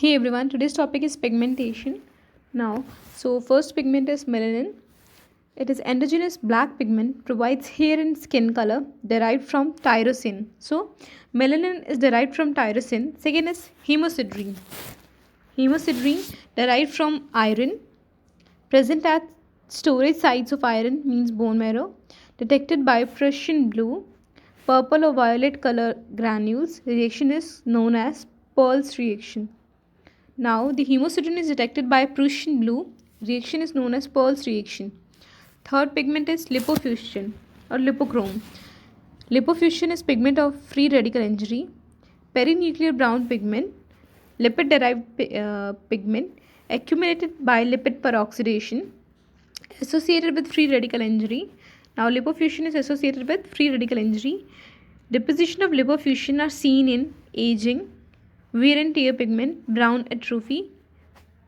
Hey everyone, today's topic is pigmentation. First pigment is melanin. It is endogenous black pigment, provides hair and skin color derived from tyrosine. So, melanin is derived from tyrosine. Second is hemosiderin. Hemosiderin derived from iron, present at storage sites of iron means bone marrow, detected by Prussian blue, purple or violet color granules. Reaction is known as Pearl's reaction. Now, the hemosiderin is detected by Prussian blue. Reaction is known as Pearl's reaction. Third pigment is lipofuscin or lipochrome. Lipofuscin is pigment of free radical injury. Perinuclear brown pigment, lipid-derived pigment accumulated by lipid peroxidation, associated with free radical injury. Now, lipofuscin is associated with free radical injury. Deposition of lipofuscin are seen in aging, wear and tear pigment, brown atrophy,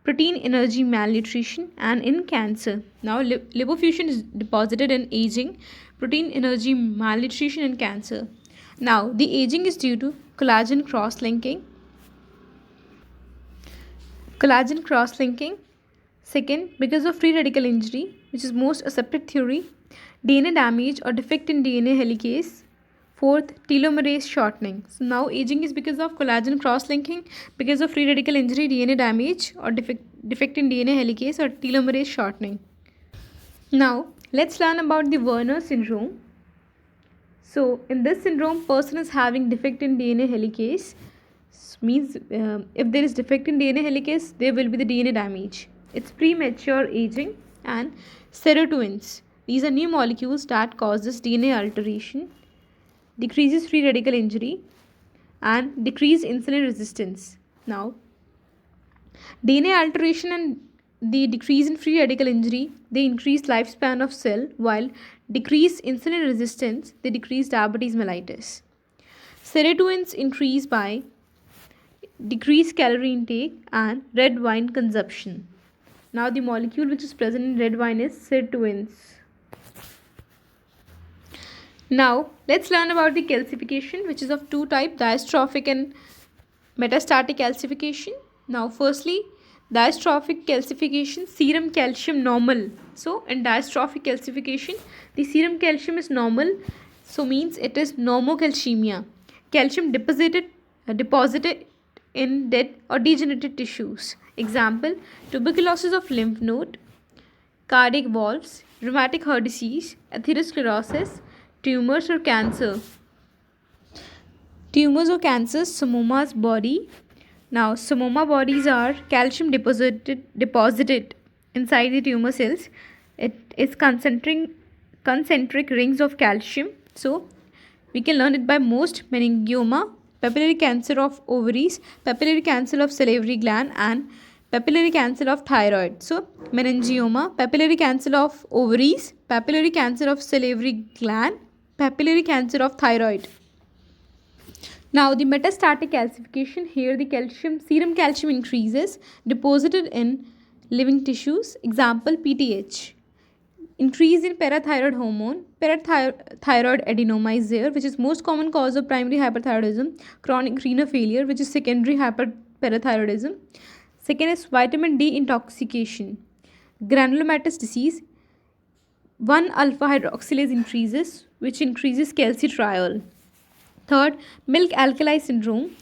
protein energy malnutrition, and in cancer. Now, lipofuscin is deposited in aging, protein energy malnutrition, and cancer. Now, the aging is due to collagen cross-linking. Second, because of free radical injury, which is most accepted theory, DNA damage or defect in DNA helicase. Fourth, telomerase shortening. So now aging is because of collagen cross-linking, because of free radical injury, DNA damage or defect in DNA helicase or telomerase shortening. Now let's learn about the Werner syndrome. So in this syndrome, person is having defect in DNA helicase. Means if there is defect in DNA helicase, there will be the DNA damage. It's premature aging and serotonins. These are new molecules that causes DNA alteration, decreases free radical injury, and decrease insulin resistance. Now, DNA alteration and the decrease in free radical injury, they increase lifespan of cell, while decrease insulin resistance, they decrease diabetes mellitus. Serotonins increase by decreased calorie intake and red wine consumption. Now, the molecule which is present in red wine is sirtuins. Now, let's learn about the calcification, which is of two types, diastrophic and metastatic calcification. Now, firstly, diastrophic calcification, serum calcium normal. So, in diastrophic calcification, the serum calcium is normal, so means it is normocalcemia. Calcium deposited in dead or degenerated tissues. Example, tuberculosis of lymph node, cardiac valves, rheumatic heart disease, atherosclerosis, tumors or cancer. Tumors or cancers, pseudomonas body. Now, pseudoma bodies are calcium deposited inside the tumor cells. It is concentric rings of calcium. So, we can learn it by most: meningioma, papillary cancer of ovaries, papillary cancer of salivary gland, and papillary cancer of thyroid. So, meningioma, papillary cancer of ovaries, papillary cancer of salivary gland, papillary cancer of thyroid. Now, the metastatic calcification, here the serum calcium increases, deposited in living tissues. Example, PTH. Increase in parathyroid hormone, parathyroid adenoma is there, which is most common cause of primary hyperthyroidism, chronic renal failure, which is secondary hyperparathyroidism. Second is vitamin D intoxication, granulomatous disease, 1-alpha hydroxylase increases, which increases calcitriol. Third, milk alkali syndrome.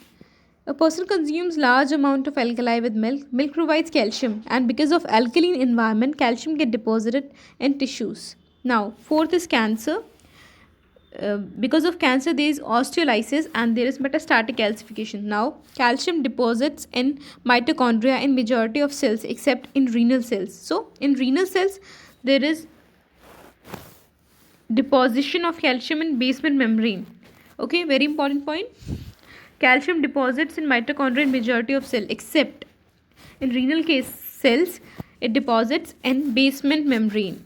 A person consumes large amount of alkali with milk. Milk provides calcium, and because of alkaline environment, calcium get deposited in tissues. Now, fourth is cancer. Because of cancer, there is osteolysis and there is metastatic calcification. Now, calcium deposits in mitochondria in majority of cells except in renal cells. So, in renal cells, there is deposition of calcium in basement membrane. Okay, very important point. Calcium deposits in mitochondria in majority of cell except in renal cells, it deposits in basement membrane.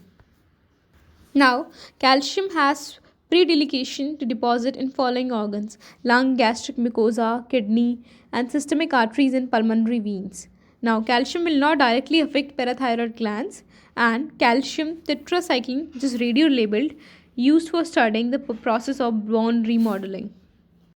Now, calcium has predilection to deposit in following organs: lung, gastric mucosa, kidney, and systemic arteries and pulmonary veins. Now, calcium will not directly affect parathyroid glands, and calcium tetracycline, which is radio labeled, used for studying the process of bone remodeling.